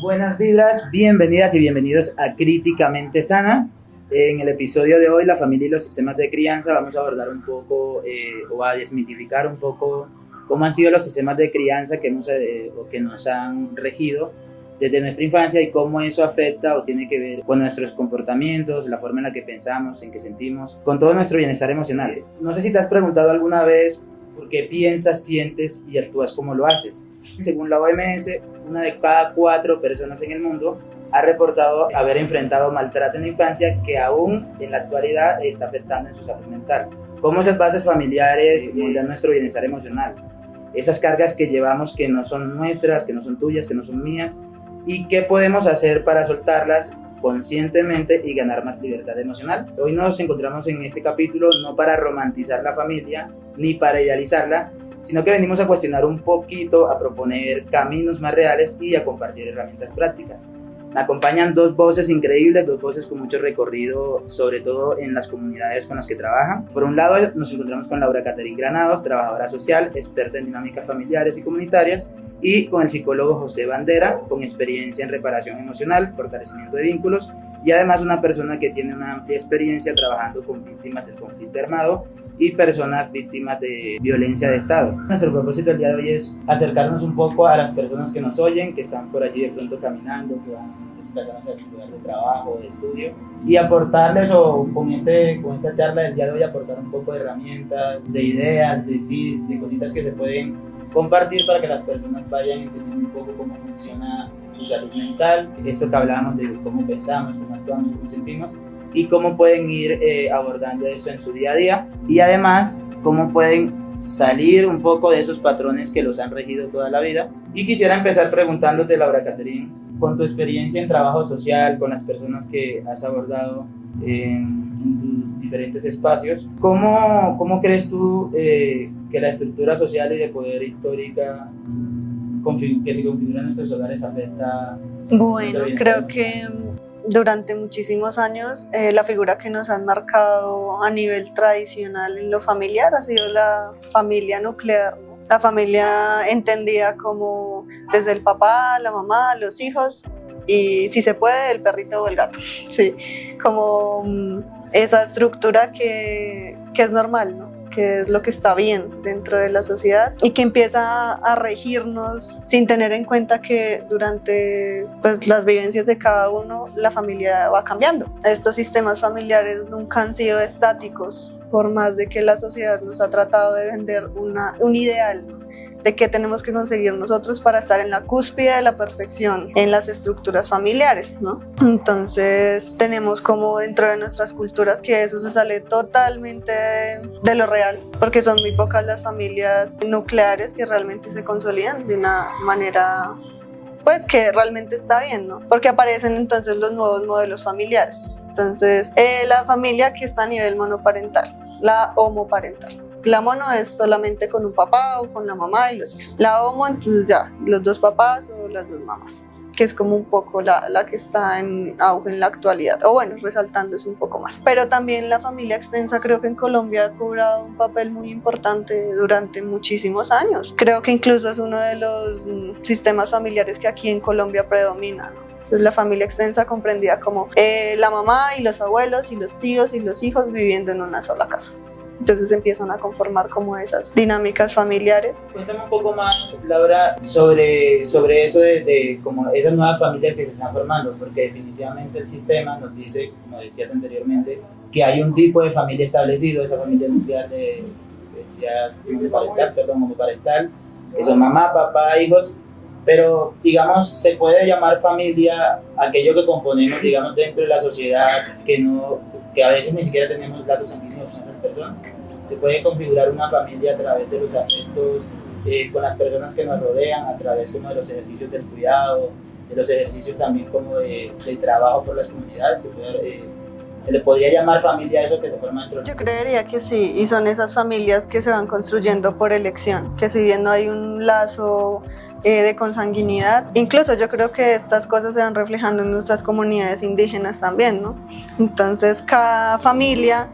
Buenas vibras, bienvenidas y bienvenidos a Críticamente Sana. En el episodio de hoy, la familia y los sistemas de crianza, vamos a abordar un poco o a desmitificar un poco cómo han sido los sistemas de crianza que nos han regido desde nuestra infancia y cómo eso afecta o tiene que ver con nuestros comportamientos, la forma en la que pensamos, en que sentimos, con todo nuestro bienestar emocional. No sé si te has preguntado alguna vez por qué piensas, sientes y actúas como lo haces. Según la OMS, una de cada 4 personas en el mundo ha reportado haber enfrentado maltrato en la infancia que aún en la actualidad está afectando en su salud mental. Cómo esas bases familiares moldean nuestro bienestar emocional. Esas cargas que llevamos que no son nuestras, que no son tuyas, que no son mías, y qué podemos hacer para soltarlas conscientemente y ganar más libertad emocional. Hoy nos encontramos en este capítulo no para romantizar la familia ni para idealizarla, sino que venimos a cuestionar un poquito, a proponer caminos más reales y a compartir herramientas prácticas. Me acompañan 2 voces increíbles, 2 voces con mucho recorrido, sobre todo en las comunidades con las que trabajan. Por un lado, nos encontramos con Laura Caterín Granados, trabajadora social, experta en dinámicas familiares y comunitarias, y con el psicólogo José Bandera, con experiencia en reparación emocional, fortalecimiento de vínculos, y además una persona que tiene una amplia experiencia trabajando con víctimas del conflicto armado y personas víctimas de violencia de Estado. Nuestro propósito el día de hoy es acercarnos un poco a las personas que nos oyen, que están por allí de pronto caminando, que van desplazándose a su lugar de trabajo, de estudio, y aportarles, o con esta charla del día de hoy, aportar un poco de herramientas, de ideas, de tips, de cositas que se pueden compartir para que las personas vayan entendiendo un poco cómo funciona su salud mental, esto que hablábamos de cómo pensamos, cómo actuamos, cómo sentimos, y cómo pueden ir abordando eso en su día a día, y además cómo pueden salir un poco de esos patrones que los han regido toda la vida. Y quisiera empezar preguntándote, Laura Caterín, con tu experiencia en trabajo social, con las personas que has abordado en tus diferentes espacios, ¿cómo crees tú que la estructura social y de poder histórica que se configura en nuestros hogares afecta? Bueno, creo que durante muchísimos años la figura que nos han marcado a nivel tradicional en lo familiar ha sido la familia nuclear, ¿no? La familia entendida como desde el papá, la mamá, los hijos y si se puede el perrito o el gato, sí, como esa estructura que es normal, ¿no? Que es lo que está bien dentro de la sociedad y que empieza a regirnos sin tener en cuenta que durante las vivencias de cada uno la familia va cambiando. Estos sistemas familiares nunca han sido estáticos, por más de que la sociedad nos ha tratado de vender un ideal, ¿no? De qué tenemos que conseguir nosotros para estar en la cúspide de la perfección en las estructuras familiares, ¿no? Entonces tenemos como dentro de nuestras culturas que eso se sale totalmente de lo real, porque son muy pocas las familias nucleares que realmente se consolidan de una manera pues que realmente está bien, ¿no? Porque aparecen entonces los nuevos modelos familiares. Entonces la familia que está a nivel monoparental, la homoparental. La mono es solamente con un papá o con la mamá y los hijos. La homo, entonces ya, los 2 papás o las 2 mamás, que es como un poco la que está en auge en la actualidad, o bueno, resaltándose un poco más. Pero también la familia extensa creo que en Colombia ha cobrado un papel muy importante durante muchísimos años. Creo que incluso es uno de los sistemas familiares que aquí en Colombia predomina, ¿no? Entonces la familia extensa comprendida como la mamá y los abuelos y los tíos y los hijos viviendo en una sola casa. Entonces empiezan a conformar como esas dinámicas familiares. Cuéntame un poco más, Laura, sobre eso de como esas nuevas familias que se están formando, porque definitivamente el sistema nos dice, como decías anteriormente, que hay un tipo de familia establecido, esa familia nuclear homoparental, que son mamá, papá, hijos, pero digamos, se puede llamar familia aquello que componemos, digamos, dentro de la sociedad, que a veces ni siquiera tenemos lazos sanguíneos con esas personas. Se puede configurar una familia a través de los afectos con las personas que nos rodean, a través como de los ejercicios del cuidado, de los ejercicios también como de trabajo por las comunidades. ¿Se le podría llamar familia a eso que se forma dentro? Yo creería que sí, y son esas familias que se van construyendo por elección, que si bien no hay un lazo de consanguinidad, incluso yo creo que estas cosas se van reflejando en nuestras comunidades indígenas también, ¿no? Entonces cada familia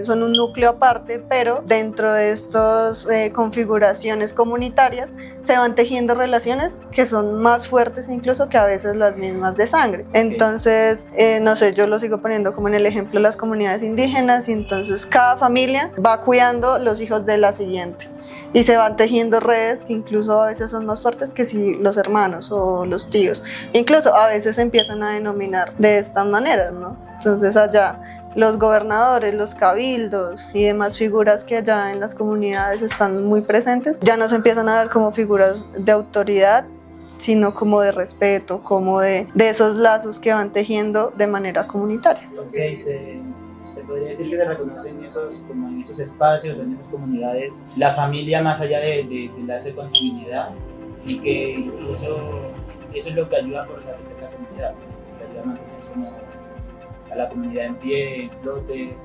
son un núcleo aparte, pero dentro de estas configuraciones comunitarias se van tejiendo relaciones que son más fuertes incluso que a veces las mismas de sangre. Entonces, no sé, yo lo sigo poniendo como en el ejemplo de las comunidades indígenas, y entonces cada familia va cuidando los hijos de la siguiente. Y se van tejiendo redes que incluso a veces son más fuertes que si los hermanos o los tíos. Incluso a veces se empiezan a denominar de estas maneras, ¿no? Entonces allá los gobernadores, los cabildos y demás figuras que allá en las comunidades están muy presentes, ya no se empiezan a ver como figuras de autoridad, sino como de respeto, como de esos lazos que van tejiendo de manera comunitaria. Ok, se podría decir que se reconocen como en esos espacios, en esas comunidades, la familia más allá del lazo de consanguinidad, y que incluso eso es lo que ayuda a fortalecer la comunidad, que ayuda a mantener a la comunidad en pie, en flote,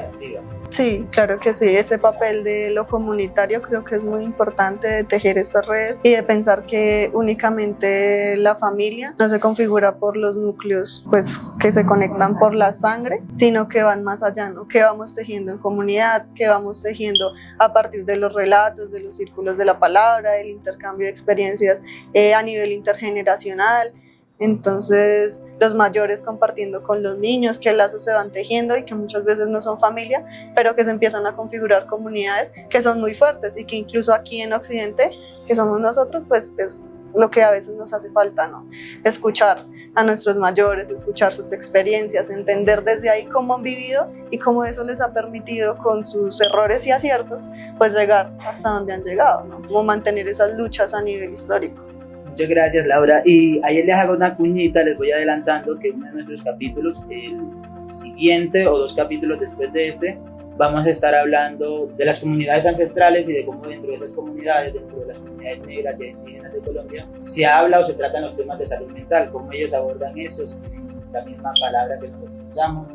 activa. Sí, claro que sí, ese papel de lo comunitario creo que es muy importante, de tejer estas redes y de pensar que únicamente la familia no se configura por los núcleos pues que se conectan por la sangre, sino que van más allá, ¿no? Que vamos tejiendo en comunidad, que vamos tejiendo a partir de los relatos, de los círculos de la palabra, del intercambio de experiencias a nivel intergeneracional. Entonces los mayores compartiendo con los niños, que lazos se van tejiendo y que muchas veces no son familia, pero que se empiezan a configurar comunidades que son muy fuertes y que incluso aquí en Occidente, que somos nosotros, pues es lo que a veces nos hace falta, ¿no? Escuchar a nuestros mayores, escuchar sus experiencias, entender desde ahí cómo han vivido y cómo eso les ha permitido con sus errores y aciertos pues llegar hasta donde han llegado, ¿no? Como mantener esas luchas a nivel histórico. Muchas gracias, Laura. Y ahí les hago una cuñita, les voy adelantando que uno de nuestros capítulos, el siguiente o 2 capítulos después de este, vamos a estar hablando de las comunidades ancestrales y de cómo dentro de esas comunidades, dentro de las comunidades negras y indígenas de Colombia, se habla o se tratan los temas de salud mental, cómo ellos abordan esto, si tienen la misma palabra que nosotros usamos.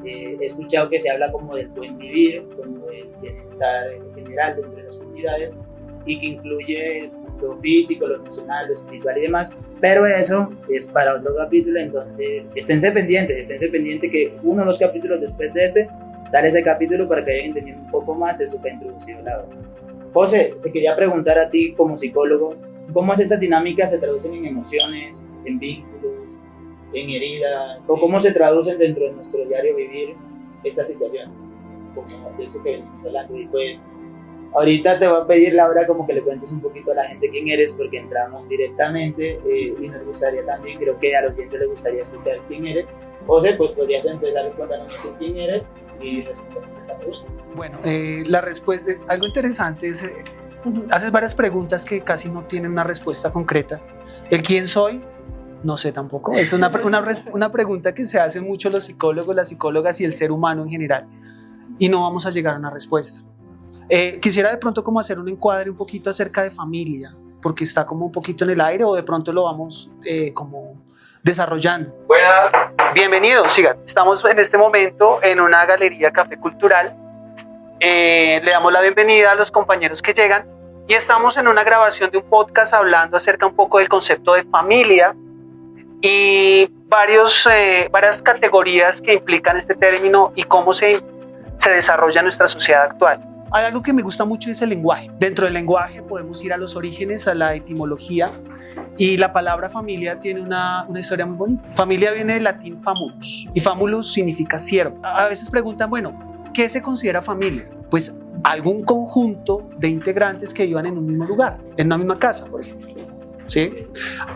He escuchado que se habla como del buen vivir, como del bienestar general dentro de las comunidades, y que incluye lo físico, lo emocional, lo espiritual y demás, pero eso es para otro capítulo. Entonces esténse pendientes que 1 o 2 capítulos después de este sale ese capítulo para que vayan entendiendo un poco más eso que ha introducido Laura. José, te quería preguntar a ti como psicólogo, ¿cómo estas dinámicas se traducen en emociones, en vínculos, en heridas, o cómo se traducen dentro de nuestro diario vivir estas situaciones, como de eso que venimos hablando? Y pues ahorita te voy a pedir, Laura, como que le cuentes un poquito a la gente quién eres, porque entramos directamente y nos gustaría también, creo que a la audiencia le gustaría escuchar quién eres. José, pues podrías empezar contándonos quién eres y respondernos esa pregunta. Bueno, la respuesta, algo interesante es, haces varias preguntas que casi no tienen una respuesta concreta. ¿El quién soy? No sé tampoco. Es una pregunta que se hacen mucho los psicólogos, las psicólogas y el ser humano en general, y no vamos a llegar a una respuesta. Quisiera de pronto como hacer un encuadre un poquito acerca de familia, porque está como un poquito en el aire, o de pronto lo vamos como desarrollando. Buenas. Bienvenidos, sigan. Estamos en este momento en una galería Café Cultural. Le damos la bienvenida a los compañeros que llegan y estamos en una grabación de un podcast hablando acerca un poco del concepto de familia y varias categorías que implican este término y cómo se desarrolla en nuestra sociedad actual. Hay algo que me gusta mucho, es el lenguaje. Dentro del lenguaje podemos ir a los orígenes, a la etimología, y la palabra familia tiene una historia muy bonita. Familia viene del latín famulus, y famulus significa siervo. A veces preguntan, bueno, ¿qué se considera familia? Pues algún conjunto de integrantes que vivan en un mismo lugar, en una misma casa, por ejemplo. ¿Sí?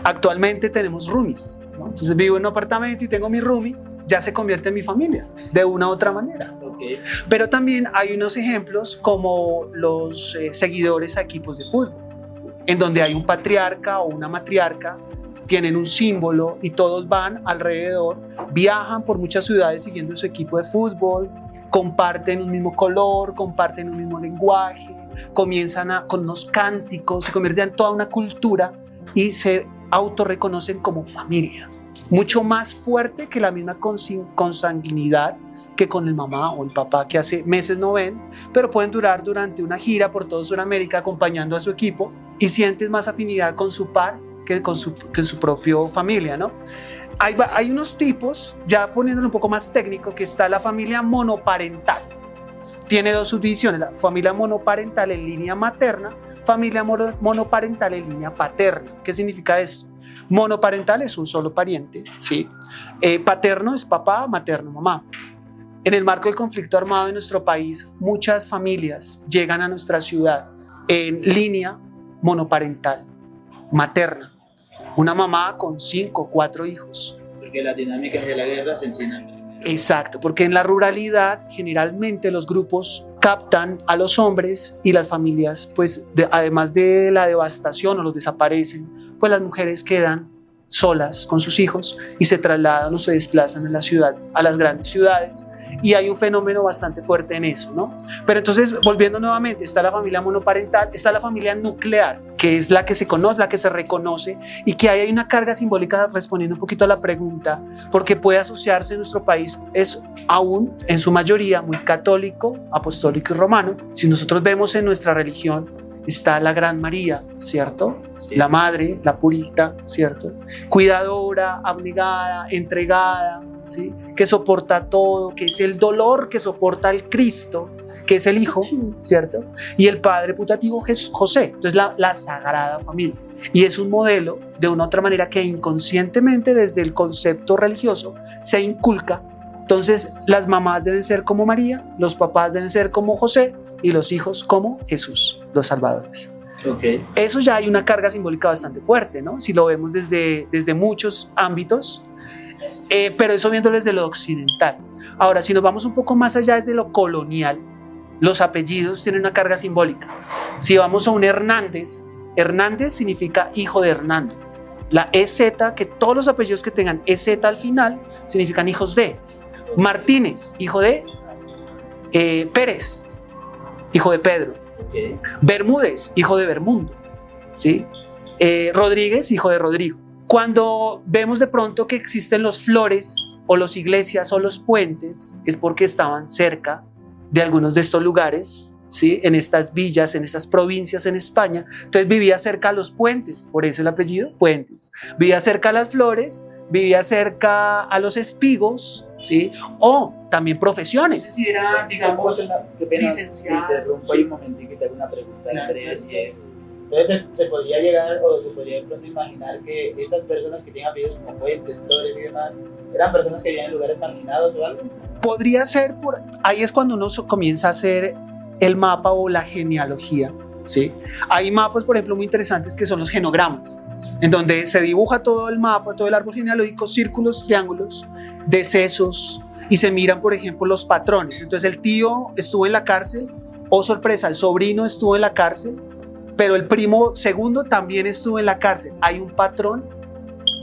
Actualmente tenemos roomies, ¿no? Entonces vivo en un apartamento y tengo mi roomie, ya se convierte en mi familia, de una u otra manera. Okay. Pero también hay unos ejemplos como los seguidores a equipos de fútbol, en donde hay un patriarca o una matriarca, tienen un símbolo y todos van alrededor, viajan por muchas ciudades siguiendo su equipo de fútbol, comparten un mismo color, comparten un mismo lenguaje, comienzan con unos cánticos, se convierten en toda una cultura y se autorreconocen como familia. Mucho más fuerte que la misma consanguinidad que con el mamá o el papá que hace meses no ven, pero pueden durar durante una gira por toda Sudamérica acompañando a su equipo y sientes más afinidad con su par que con su propia familia, ¿no? Hay unos tipos, ya poniéndolo un poco más técnico, que está la familia monoparental. Tiene dos subdivisiones, la familia monoparental en línea materna, familia monoparental en línea paterna. ¿Qué significa esto? Monoparental es un solo pariente, ¿sí? Paterno es papá, materno, mamá. En el marco del conflicto armado en nuestro país, muchas familias llegan a nuestra ciudad en línea monoparental, materna. Una mamá con 5, 4 hijos. Porque las dinámicas de la guerra se enseñan. Exacto, porque en la ruralidad generalmente los grupos captan a los hombres y las familias, pues además de la devastación o los desaparecen, pues las mujeres quedan solas con sus hijos y se trasladan o se desplazan en la ciudad, a las grandes ciudades. Y hay un fenómeno bastante fuerte en eso, ¿no? Pero entonces, volviendo nuevamente, está la familia monoparental, está la familia nuclear, que es la que se conoce, la que se reconoce, y que ahí hay una carga simbólica, respondiendo un poquito a la pregunta, porque puede asociarse en nuestro país, es aún en su mayoría muy católico, apostólico y romano. Si nosotros vemos en nuestra religión, está la Gran María, ¿cierto? Sí. La Madre, la Purita, ¿cierto? Cuidadora, abnegada, entregada, ¿sí? Que soporta todo, que es el dolor que soporta el Cristo, que es el Hijo, ¿cierto? Y el Padre putativo José, entonces la Sagrada Familia. Y es un modelo, de una u otra manera, que inconscientemente desde el concepto religioso se inculca. Entonces las mamás deben ser como María, los papás deben ser como José y los hijos como Jesús, los salvadores. Okay. Eso ya hay una carga simbólica bastante fuerte, ¿no? Si lo vemos desde muchos ámbitos, pero eso viéndolo desde lo occidental. Ahora, si nos vamos un poco más allá desde lo colonial, los apellidos tienen una carga simbólica. Si vamos a un Hernández, Hernández significa hijo de Hernando. La EZ, que todos los apellidos que tengan EZ al final, significan hijos de. Martínez, hijo de Pérez, hijo de Pedro. Okay. Bermúdez, hijo de Bermundo, ¿sí? Rodríguez, hijo de Rodrigo. Cuando vemos de pronto que existen los Flores o los Iglesias o los Puentes, es porque estaban cerca de algunos de estos lugares, ¿sí? En estas villas, en estas provincias en España. Entonces vivía cerca a los Puentes, por eso el apellido Puentes. Vivía cerca a las Flores, vivía cerca a los Espigos, ¿sí? O también profesiones. Si era, digamos, licenciado. Te interrumpo ahí un momentito y te hago una pregunta, Andrés, y es... Entonces se podría llegar o se podría de pronto imaginar que estas personas que tienen apellidos como Puentes, Flores y demás, eran personas que vivían en lugares marginados o algo. Podría ser, ahí es cuando uno comienza a hacer el mapa o la genealogía, ¿sí? Hay mapas, por ejemplo, muy interesantes que son los genogramas, en donde se dibuja todo el mapa, todo el árbol genealógico, círculos, triángulos, decesos, y se miran, por ejemplo, los patrones. Entonces el tío estuvo en la cárcel, oh sorpresa, el sobrino estuvo en la cárcel, pero el primo segundo también estuvo en la cárcel. Hay un patrón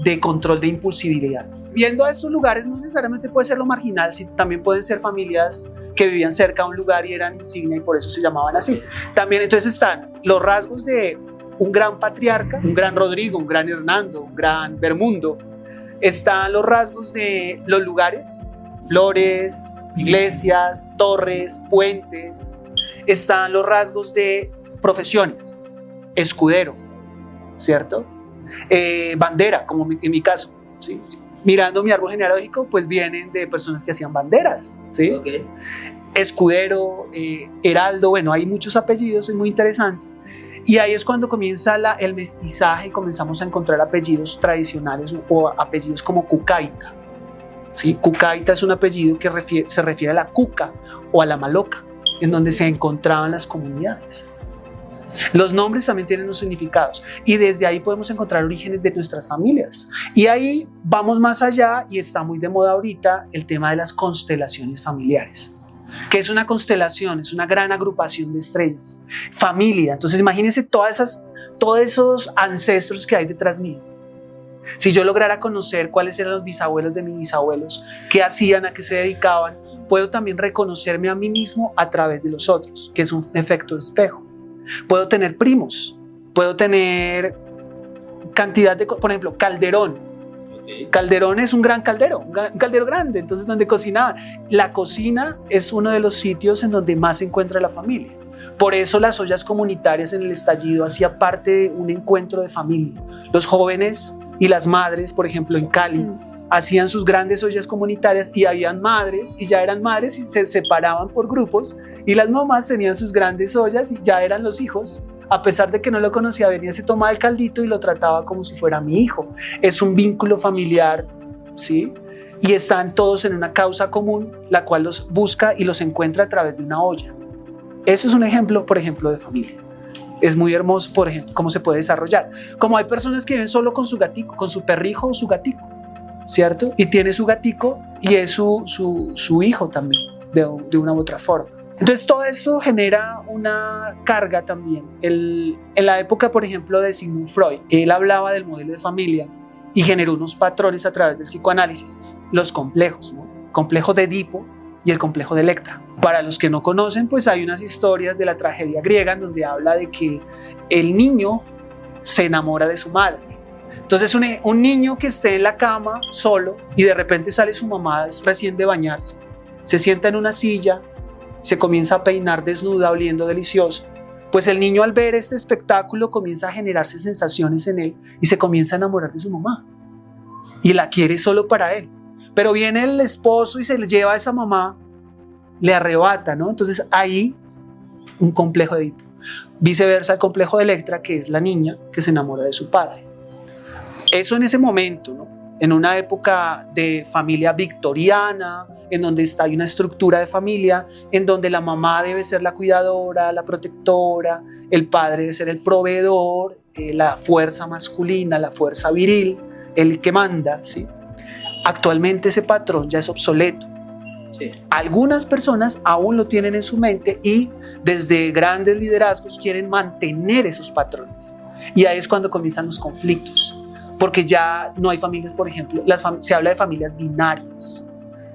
de control de impulsividad. Viendo a estos lugares, no necesariamente puede ser lo marginal, sino también pueden ser familias que vivían cerca de un lugar y eran insignia y por eso se llamaban así. También entonces están los rasgos de un gran patriarca, un gran Rodrigo, un gran Hernando, un gran Bermundo. Están los rasgos de los lugares, Flores, iglesias, torres, puentes. Están los rasgos de profesiones, escudero, ¿cierto? Bandera, como en mi caso, ¿sí? Mirando mi árbol genealógico, pues vienen de personas que hacían banderas, ¿sí? Okay. Escudero, heraldo, bueno, hay muchos apellidos, es muy interesante. Y ahí es cuando comienza el mestizaje y comenzamos a encontrar apellidos tradicionales o apellidos como Cucaita, ¿sí? Cucaita es un apellido que se refiere a la cuca o a la maloca, en donde se encontraban las comunidades. Los nombres también tienen unos significados y desde ahí podemos encontrar orígenes de nuestras familias. Y ahí vamos más allá y está muy de moda ahorita el tema de las constelaciones familiares. ¿Qué es una constelación? Es una gran agrupación de estrellas. Familia. Entonces imagínense todos esos ancestros que hay detrás mío. Si yo lograra conocer cuáles eran los bisabuelos de mis bisabuelos, qué hacían, a qué se dedicaban, puedo también reconocerme a mí mismo a través de los otros, que es un efecto de espejo. Puedo tener primos, puedo tener cantidad de, por ejemplo, Calderón. Okay. Calderón es un gran caldero, un caldero grande, entonces donde cocinaban. La cocina es uno de los sitios en donde más se encuentra la familia. Por eso las ollas comunitarias en el estallido hacía parte de un encuentro de familia. Los jóvenes y las madres, por ejemplo, en Cali, hacían sus grandes ollas comunitarias y habían madres y ya eran madres y se separaban por grupos y las mamás tenían sus grandes ollas y ya eran los hijos. A pesar de que no lo conocía, venía, se tomaba el caldito y lo trataba como si fuera mi hijo. Es un vínculo familiar, ¿sí? Y están todos en una causa común, la cual los busca y los encuentra a través de una olla. Eso es un ejemplo, por ejemplo, de familia. Es muy hermoso, por ejemplo, cómo se puede desarrollar. Como hay personas que viven solo con su gatico, con su perrijo o su gatico, ¿cierto? Y tiene su gatico y es su hijo también, de una u otra forma. Entonces todo eso genera una carga también. En la época, por ejemplo, de Sigmund Freud, él hablaba del modelo de familia y generó unos patrones a través del psicoanálisis, los complejos, ¿no? Complejo de Edipo y el complejo de Electra. Para los que no conocen, pues hay unas historias de la tragedia griega en donde habla de que el niño se enamora de su madre. Entonces un niño que esté en la cama solo y de repente sale su mamá recién de bañarse, se sienta en una silla, se comienza a peinar desnuda oliendo delicioso, pues el niño al ver este espectáculo comienza a generarse sensaciones en él y se comienza a enamorar de su mamá y la quiere solo para él. Pero viene el esposo y se le lleva a esa mamá, le arrebata, ¿no? Entonces ahí un complejo de Edipo. Viceversa, el complejo de Electra, que es la niña que se enamora de su padre. Eso en ese momento, ¿no? En una época de familia victoriana, en donde hay una estructura de familia, en donde la mamá debe ser la cuidadora, la protectora, el padre debe ser el proveedor, la fuerza masculina, la fuerza viril, el que manda, ¿sí? Actualmente ese patrón ya es obsoleto. Sí. Algunas personas aún lo tienen en su mente y desde grandes liderazgos quieren mantener esos patrones. Y ahí es cuando comienzan los conflictos, porque ya no hay familias, por ejemplo, se habla de familias binarias,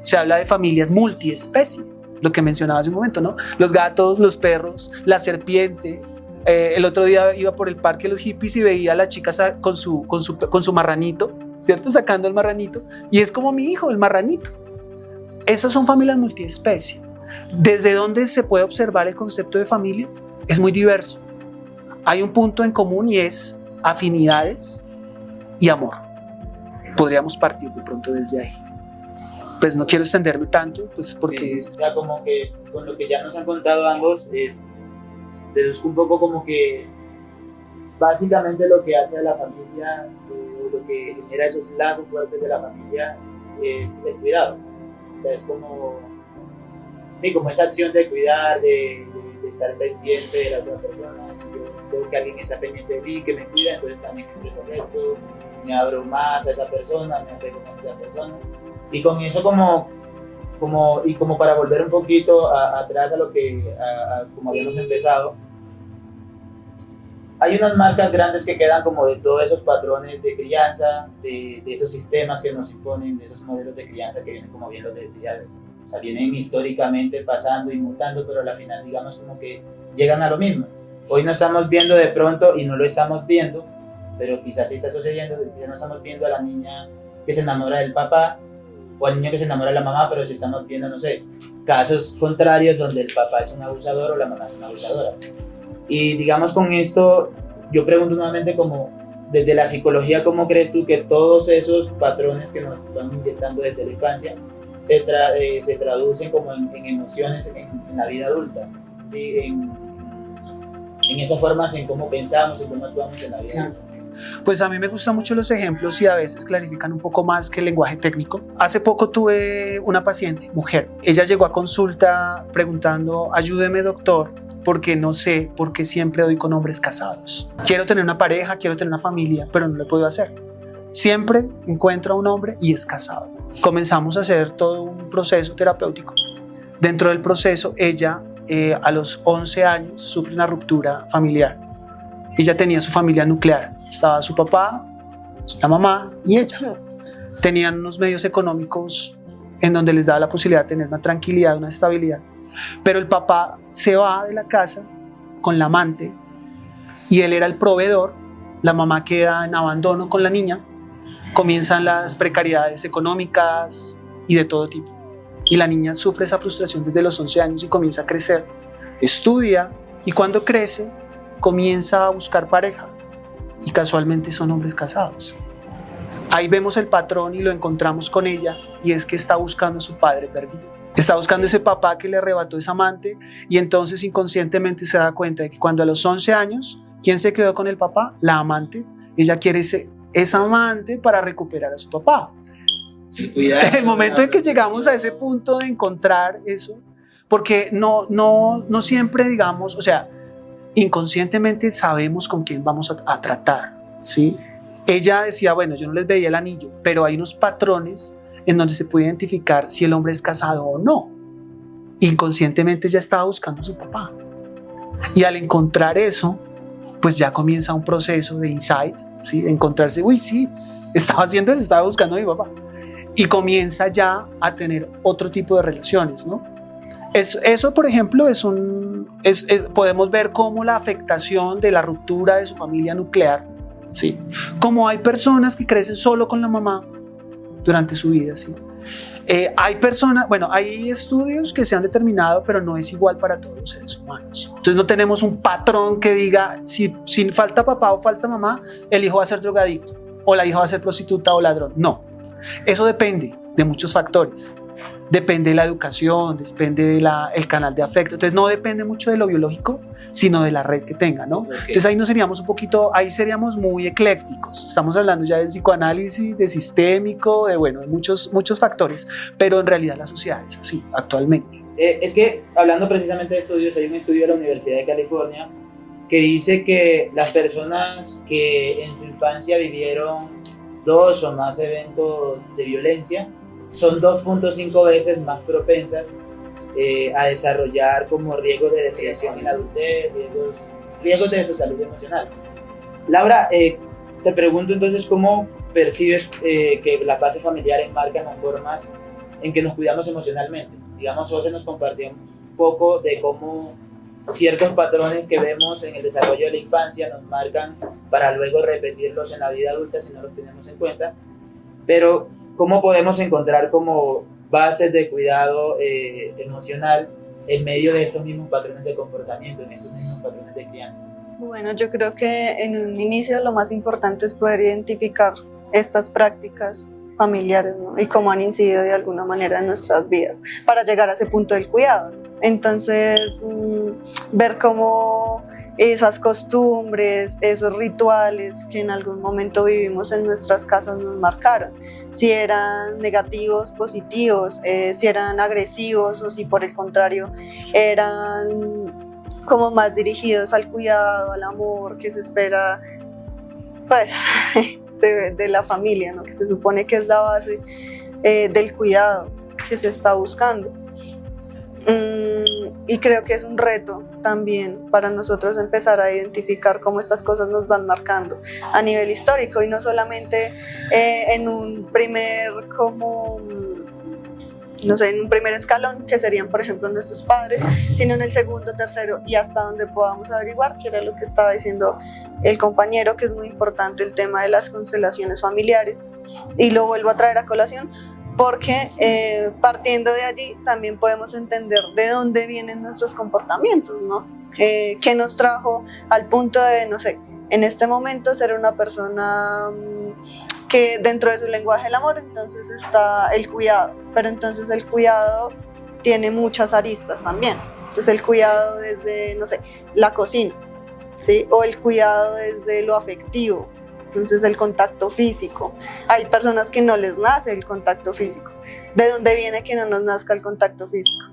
se habla de familias multiespecie, lo que mencionaba hace un momento, ¿no? Los gatos, los perros, la serpiente. El otro día iba por el parque de los hippies y veía a la chica con su marranito, ¿cierto? Sacando el marranito, y es como mi hijo, el marranito. Esas son familias multiespecie. ¿Desde dónde se puede observar el concepto de familia? Es muy diverso. Hay un punto en común y es afinidades y amor. Podríamos partir de pronto desde ahí. Pues no quiero extenderme tanto, pues porque... Sí, ya como que con lo que ya nos han contado ambos, deduzco un poco como que básicamente lo que hace a la familia, lo que genera esos lazos fuertes de la familia es el cuidado. O sea, es como, sí, como esa acción de cuidar, de estar pendiente de la otra persona. Si yo veo que alguien está pendiente de mí, que me cuida, entonces también me presto afecto, me abro más a esa persona, me apego más a esa persona. Y con eso como para volver un poquito atrás a lo que, como habíamos empezado, hay unas marcas grandes que quedan como de todos esos patrones de crianza, de esos sistemas que nos imponen, de esos modelos de crianza que vienen, como bien lo decías, o sea, vienen históricamente pasando y mutando, pero al final digamos como que llegan a lo mismo. Hoy no estamos viendo de pronto, y no lo estamos viendo, pero quizás sí está sucediendo, quizás no estamos viendo a la niña que se enamora del papá, o al niño que se enamora de la mamá, pero sí estamos viendo, no sé, casos contrarios donde el papá es un abusador o la mamá es una abusadora. Y digamos con esto, yo pregunto nuevamente como, desde la psicología, ¿cómo crees tú que todos esos patrones que nos van inyectando desde la infancia se traducen como en emociones en la vida adulta? ¿Sí? En esas formas, en cómo pensamos y cómo actuamos en la vida adulta. Pues a mí me gustan mucho los ejemplos y a veces clarifican un poco más que el lenguaje técnico. Hace poco tuve una paciente, mujer. Ella llegó a consulta preguntando, ayúdeme doctor, porque no sé por qué siempre doy con hombres casados. Quiero tener una pareja, quiero tener una familia, pero no lo he podido hacer. Siempre encuentro a un hombre y es casado. Comenzamos a hacer todo un proceso terapéutico. Dentro del proceso, ella a los 11 años sufre una ruptura familiar. Ella tenía su familia nuclear. Estaba su papá, la mamá y ella. Tenían unos medios económicos en donde les daba la posibilidad de tener una tranquilidad, una estabilidad. Pero el papá se va de la casa con la amante y él era el proveedor. La mamá queda en abandono con la niña. Comienzan las precariedades económicas y de todo tipo. Y la niña sufre esa frustración desde los 11 años y comienza a crecer. Estudia y cuando crece comienza a buscar pareja. Y casualmente son hombres casados. ahí vemos el patrón y lo encontramos con ella, y es que está buscando a su padre perdido. Está buscando ese papá que le arrebató esa amante, y entonces inconscientemente se da cuenta de que cuando a los 11 años, ¿quién se quedó con el papá? La amante. Ella quiere esa amante para recuperar a su papá. El momento en que llegamos a ese punto de encontrar eso, porque no siempre, digamos, o sea, inconscientemente sabemos con quién vamos a tratar, ¿sí? Ella decía, bueno, yo no les veía el anillo, pero hay unos patrones en donde se puede identificar si el hombre es casado o no. Inconscientemente ella estaba buscando a su papá. Y al encontrar eso, pues ya comienza un proceso de insight, ¿sí? De encontrarse, uy, sí, estaba haciendo eso, estaba buscando a mi papá. Y comienza ya a tener otro tipo de relaciones, ¿no? Eso, por ejemplo, podemos ver cómo la afectación de la ruptura de su familia nuclear, ¿sí? Como hay personas que crecen solo con la mamá durante su vida, ¿sí? Hay estudios que se han determinado, pero no es igual para todos los seres humanos. Entonces no tenemos un patrón que diga, si falta papá o falta mamá, el hijo va a ser drogadicto, o la hija va a ser prostituta o ladrón. No, eso depende de muchos factores. Depende de la educación, depende del canal de afecto. Entonces no depende mucho de lo biológico, sino de la red que tenga, ¿no? Okay. Entonces ahí seríamos muy eclécticos. Estamos hablando ya de psicoanálisis, de sistémico, de muchos factores, pero en realidad la sociedad es así actualmente. Es que hablando precisamente de estudios, hay un estudio de la Universidad de California que dice que las personas que en su infancia vivieron 2 o más eventos de violencia son 2.5 veces más propensas a desarrollar como riesgos de depresión en la adultez, riesgos de su salud emocional. Laura, te pregunto entonces, ¿cómo percibes que las bases familiares marcan las formas en que nos cuidamos emocionalmente? Digamos, José nos compartió un poco de cómo ciertos patrones que vemos en el desarrollo de la infancia nos marcan para luego repetirlos en la vida adulta si no los tenemos en cuenta, pero ¿cómo podemos encontrar como bases de cuidado emocional en medio de estos mismos patrones de comportamiento, en esos mismos patrones de crianza? Bueno, yo creo que en un inicio lo más importante es poder identificar estas prácticas familiares, ¿no? Y cómo han incidido de alguna manera en nuestras vidas para llegar a ese punto del cuidado, ¿no? Entonces, ver cómo esas costumbres, esos rituales que en algún momento vivimos en nuestras casas nos marcaron, si eran negativos, positivos, si eran agresivos o si por el contrario eran como más dirigidos al cuidado, al amor que se espera pues de la familia, ¿no? Que se supone que es la base del cuidado que se está buscando. Y creo que es un reto también para nosotros empezar a identificar cómo estas cosas nos van marcando a nivel histórico y no solamente en un primer en un primer escalón que serían por ejemplo nuestros padres, sino en el segundo, tercero y hasta donde podamos averiguar, que era lo que estaba diciendo el compañero, que es muy importante el tema de las constelaciones familiares, y lo vuelvo a traer a colación porque partiendo de allí también podemos entender de dónde vienen nuestros comportamientos, ¿no? ¿Qué nos trajo al punto de, no sé, en este momento ser una persona que dentro de su lenguaje del amor, entonces está el cuidado, pero entonces el cuidado tiene muchas aristas también. Entonces el cuidado desde, no sé, la cocina, ¿sí? O el cuidado desde lo afectivo. Entonces el contacto físico. Hay personas que no les nace el contacto físico. ¿De dónde viene que no nos nazca el contacto físico?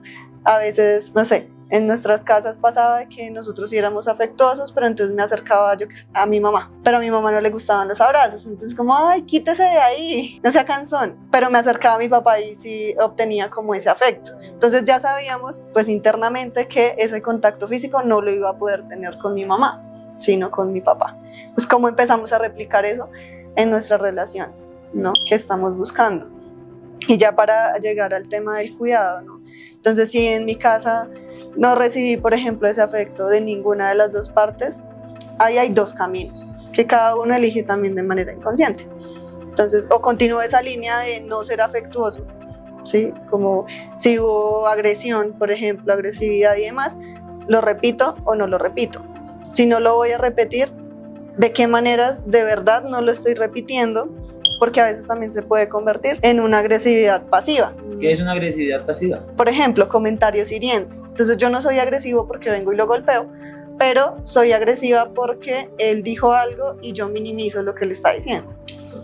A veces, no sé, en nuestras casas pasaba que nosotros sí éramos afectuosos, pero entonces me acercaba yo a mi mamá, pero a mi mamá no le gustaban los abrazos, entonces como, ay, quítese de ahí, no sea cansón, pero me acercaba a mi papá y sí obtenía como ese afecto. Entonces ya sabíamos, pues internamente, que ese contacto físico no lo iba a poder tener con mi mamá, sino con mi papá. Pues cómo empezamos a replicar eso en nuestras relaciones, ¿no? Que estamos buscando. Y ya para llegar al tema del cuidado, ¿no? Entonces, si en mi casa no recibí, por ejemplo, ese afecto de ninguna de las dos partes, ahí hay dos caminos que cada uno elige también de manera inconsciente. Entonces, o continúo esa línea de no ser afectuoso, ¿sí? Como si hubo agresión, por ejemplo, agresividad y demás, ¿lo repito o no lo repito? Si no lo voy a repetir, ¿de qué maneras de verdad no lo estoy repitiendo? porque a veces también se puede convertir en una agresividad pasiva. ¿Qué es una agresividad pasiva? Por ejemplo, comentarios hirientes. Entonces yo no soy agresivo porque vengo y lo golpeo, pero soy agresiva porque él dijo algo y yo minimizo lo que le está diciendo.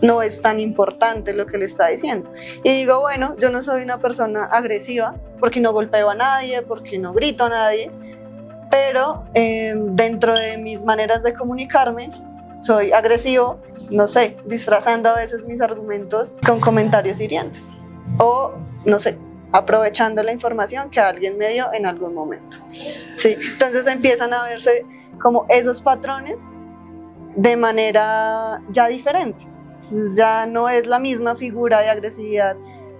No es tan importante lo que le está diciendo. Y digo, bueno, yo no soy una persona agresiva porque no golpeo a nadie, porque no grito a nadie, pero dentro de mis maneras de comunicarme soy agresivo, no sé, disfrazando a veces mis argumentos con comentarios hirientes o, no sé, aprovechando la información que alguien me dio en algún momento. Sí, entonces empiezan a verse como esos patrones de manera ya diferente. Ya no es la misma figura de agresividad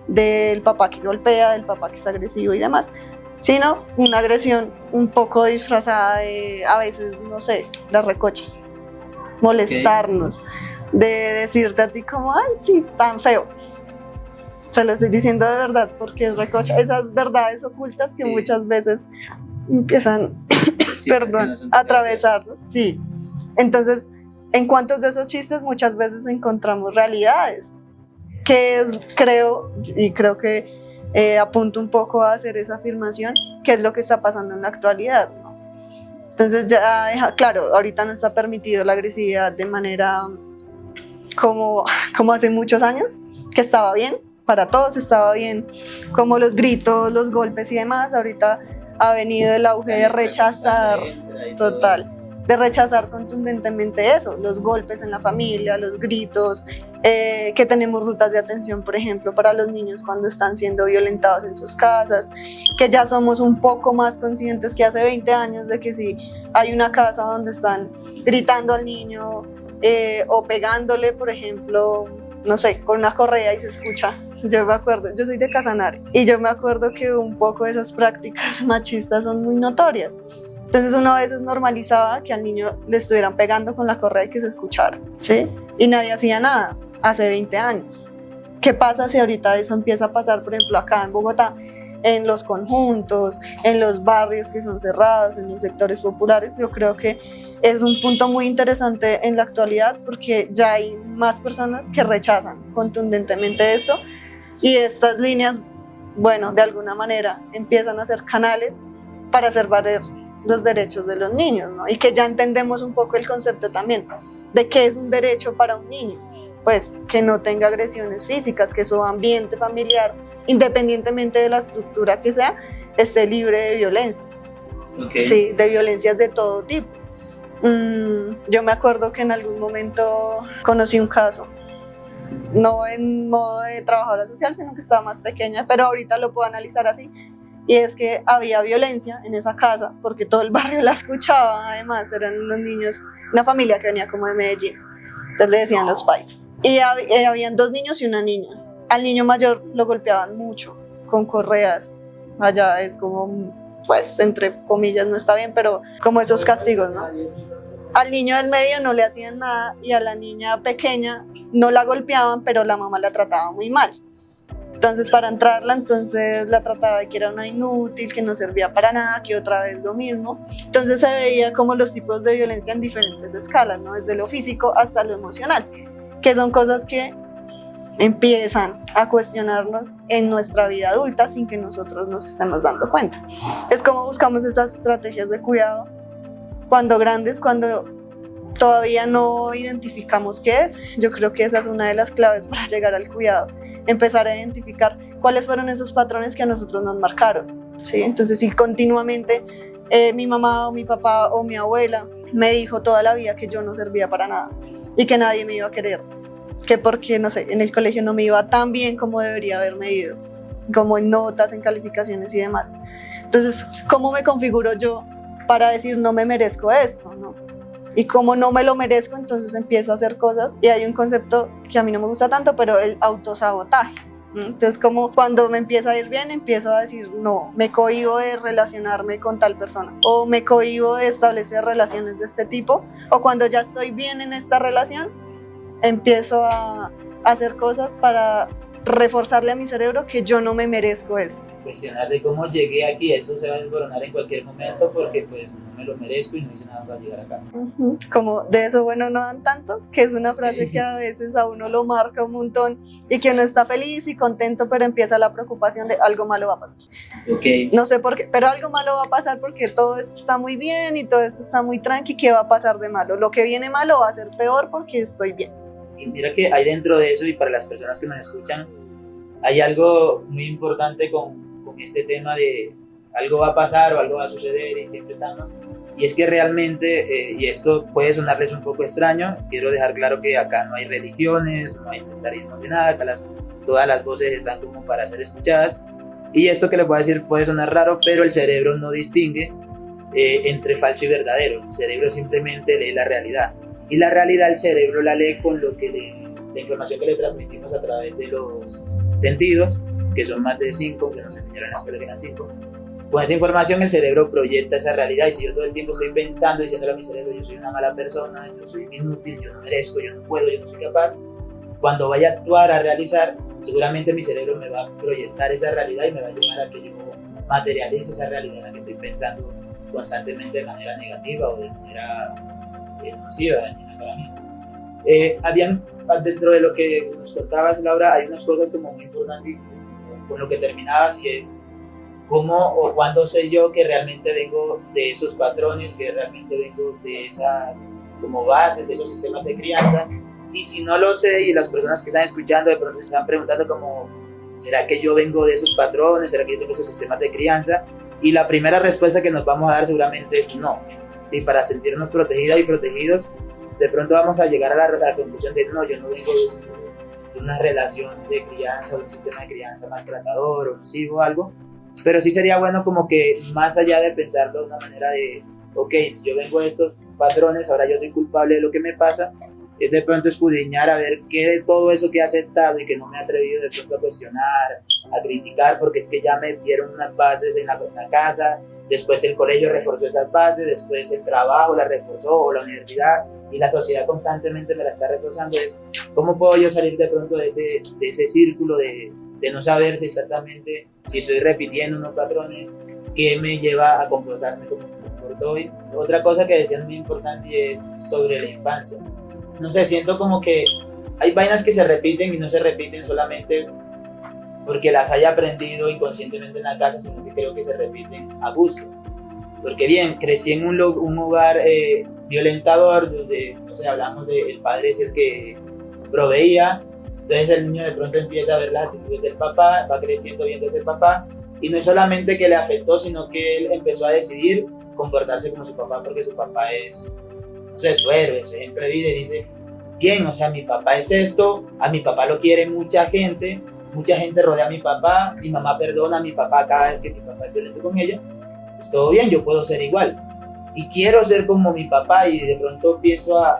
del papá que golpea, del papá que es agresivo y demás, sino una agresión un poco disfrazada de, a veces, no sé, las recochas, molestarnos, de decirte a ti como, ay, sí, tan feo. Se lo estoy diciendo de verdad porque es recocha, esas verdades ocultas que muchas veces empiezan, a atravesarnos. Sí, entonces, en cuantos de esos chistes muchas veces encontramos realidades, que es, creo que apunto un poco a hacer esa afirmación, que es lo que está pasando en la actualidad, ¿no? Entonces ya, claro, ahorita no está permitido la agresividad de manera como hace muchos años, que estaba bien, para todos estaba bien, como los gritos, los golpes y demás. Ahorita ha venido el auge de rechazar, total, de rechazar contundentemente eso, los golpes en la familia, los gritos, que tenemos rutas de atención, por ejemplo, para los niños cuando están siendo violentados en sus casas, que ya somos un poco más conscientes que hace 20 años de que si hay una casa donde están gritando al niño o pegándole, por ejemplo, no sé, con una correa y se escucha. Yo me acuerdo, yo soy de Casanare y yo me acuerdo que un poco de esas prácticas machistas son muy notorias. Entonces uno a veces normalizaba que al niño le estuvieran pegando con la correa y que se escuchara, ¿sí? Y nadie hacía nada hace 20 años. ¿Qué pasa si ahorita eso empieza a pasar, por ejemplo, acá en Bogotá, en los conjuntos, en los barrios que son cerrados, en los sectores populares? Yo creo que es un punto muy interesante en la actualidad porque ya hay más personas que rechazan contundentemente esto y estas líneas, bueno, de alguna manera empiezan a ser canales para hacer valer los derechos de los niños, ¿no? Y que ya entendemos un poco el concepto también de qué es un derecho para un niño, pues que no tenga agresiones físicas, que su ambiente familiar, independientemente de la estructura que sea, esté libre de violencias, sí, de violencias de todo tipo. Yo me acuerdo que en algún momento conocí un caso, no en modo de trabajadora social, sino que estaba más pequeña, pero ahorita lo puedo analizar así. Y es que había violencia en esa casa porque todo el barrio la escuchaba. Además eran unos niños, una familia que venía como de Medellín, entonces le decían los paisas, y habían 2 niños y una niña. Al niño mayor lo golpeaban mucho con correas, allá es como, pues entre comillas no está bien, pero como esos castigos, ¿no? Al niño del medio no le hacían nada y a la niña pequeña no la golpeaban, pero la mamá la trataba muy mal. Entonces para entrarla, entonces la trataba de que era una inútil, que no servía para nada, que otra vez lo mismo. Entonces se veía como los tipos de violencia en diferentes escalas, ¿no? Desde lo físico hasta lo emocional, que son cosas que empiezan a cuestionarnos en nuestra vida adulta sin que nosotros nos estemos dando cuenta. Es como buscamos esas estrategias de cuidado cuando grandes, cuando todavía no identificamos qué es. Yo creo que esa es una de las claves para llegar al cuidado, empezar a identificar cuáles fueron esos patrones que a nosotros nos marcaron, ¿sí? Entonces, si continuamente mi mamá o mi papá o mi abuela me dijo toda la vida que yo no servía para nada y que nadie me iba a querer, que porque, no sé, en el colegio no me iba tan bien como debería haberme ido, como en notas, en calificaciones y demás. Entonces, ¿cómo me configuro yo para decir no me merezco esto, ¿no? Y como no me lo merezco, entonces empiezo a hacer cosas y hay un concepto que a mí no me gusta tanto, pero el autosabotaje. Entonces, como cuando me empieza a ir bien, empiezo a decir no, me cohíbo de relacionarme con tal persona o me cohíbo de establecer relaciones de este tipo, o cuando ya estoy bien en esta relación, empiezo a hacer cosas para reforzarle a mi cerebro que yo no me merezco esto. Cuestionar de cómo llegué aquí, eso se va a desboronar en cualquier momento porque pues no me lo merezco y no hice nada para llegar acá. Como de eso bueno no dan tanto, que es una frase que a veces a uno lo marca un montón y que uno está feliz y contento, pero empieza la preocupación de algo malo va a pasar. Okay. No sé por qué, pero algo malo va a pasar porque todo esto está muy bien y todo esto está muy tranqui. ¿Qué va a pasar de malo? Lo que viene malo va a ser peor porque estoy bien. Y mira que hay dentro de eso, y para las personas que nos escuchan, hay algo muy importante con este tema de algo va a pasar o algo va a suceder y siempre estamos. Y es que realmente, y esto puede sonarles un poco extraño, quiero dejar claro que acá no hay religiones, no hay sectarismo de nada, acá todas las voces están como para ser escuchadas. Y esto que les voy a decir puede sonar raro, pero el cerebro no distingue entre falso y verdadero. El cerebro simplemente lee la realidad. Y la realidad el cerebro la lee con la información que le transmitimos a través de los sentidos, que son más de 5, que nos enseñaron en la escuela que eran 5. Con esa información el cerebro proyecta esa realidad, y si yo todo el tiempo estoy pensando, diciéndole a mi cerebro, yo soy una mala persona, yo soy inútil, yo no merezco, yo no puedo, yo no soy capaz, cuando vaya a actuar, a realizar, seguramente mi cerebro me va a proyectar esa realidad y me va a llevar a que yo materialice esa realidad en la que estoy pensando constantemente de manera negativa o de manera nociva, dañina para mí. Habían, dentro de lo que nos contabas, Laura, hay unas cosas como muy importantes con lo que terminabas, y es cómo o cuándo sé yo que realmente vengo de esos patrones, que realmente vengo de esas como bases, de esos sistemas de crianza. Y si no lo sé, y las personas que están escuchando de pronto se están preguntando como, ¿será que yo vengo de esos patrones? ¿Será que yo tengo esos sistemas de crianza? Y la primera respuesta que nos vamos a dar seguramente es no. Sí, para sentirnos protegidas y protegidos, de pronto vamos a llegar a la conclusión de no, yo no vengo de una relación de crianza o un sistema de crianza maltratador o nocivo o algo, pero sí sería bueno como que más allá de pensarlo de una manera de, ok, si yo vengo de estos patrones, ahora yo soy culpable de lo que me pasa, es de pronto escudriñar a ver qué de todo eso que he aceptado y que no me he atrevido de pronto a cuestionar, a criticar, porque es que ya me dieron unas bases en la casa, después el colegio reforzó esas bases, después el trabajo la reforzó, o la universidad, y la sociedad constantemente me la está reforzando. Es cómo puedo yo salir de pronto de ese círculo de no saber si exactamente si estoy repitiendo unos patrones, qué me lleva a comportarme como me comporto hoy. Otra cosa que decían muy importante es sobre la infancia. No sé, siento como que hay vainas que se repiten y no se repiten solamente porque las haya aprendido inconscientemente en la casa, sino que creo que se repiten a gusto. Porque bien, crecí en un hogar violentador, donde, no sé, hablamos del padre es el que proveía, entonces el niño de pronto empieza a ver las actitudes del papá, va creciendo viendo ese papá, y no es solamente que le afectó, sino que él empezó a decidir comportarse como su papá, porque su papá es, no sé, su héroe, su ejemplo de vida, y dice, bien, o sea, mi papá es esto, a mi papá lo quiere mucha gente rodea a mi papá, mi mamá perdona a mi papá cada vez que mi papá es violento con ella, pues todo bien, yo puedo ser igual. Y quiero ser como mi papá, y de pronto empiezo a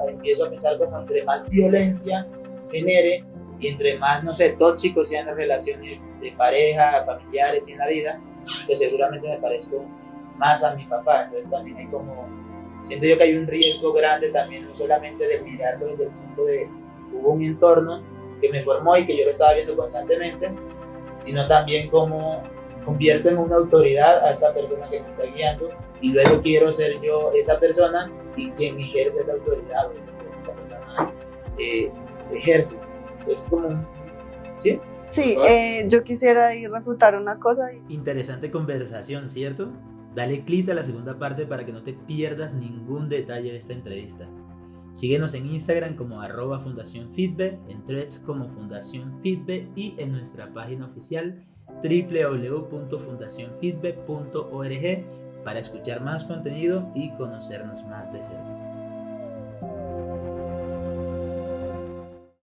pensar como entre más violencia genere y entre más, no sé, tóxicos sean las relaciones de pareja, familiares y en la vida, pues seguramente me parezco más a mi papá. Entonces también hay como, siento yo que hay un riesgo grande también, no solamente de mirarlo desde el punto de hubo un entorno que me formó y que yo lo estaba viendo constantemente, sino también como convierto en una autoridad a esa persona que me está guiando, y luego quiero ser yo esa persona y quien ejerce esa autoridad o esa persona ejerce. Es como, ¿sí? Sí, yo quisiera ahí refutar una cosa. Interesante conversación, ¿cierto? Dale click a la segunda parte para que no te pierdas ningún detalle de esta entrevista. Síguenos en Instagram como @fundacionfeedback, en Threads como Fundación Feedback y en nuestra página oficial www.fundacionfeedback.org para escuchar más contenido y conocernos más de cerca.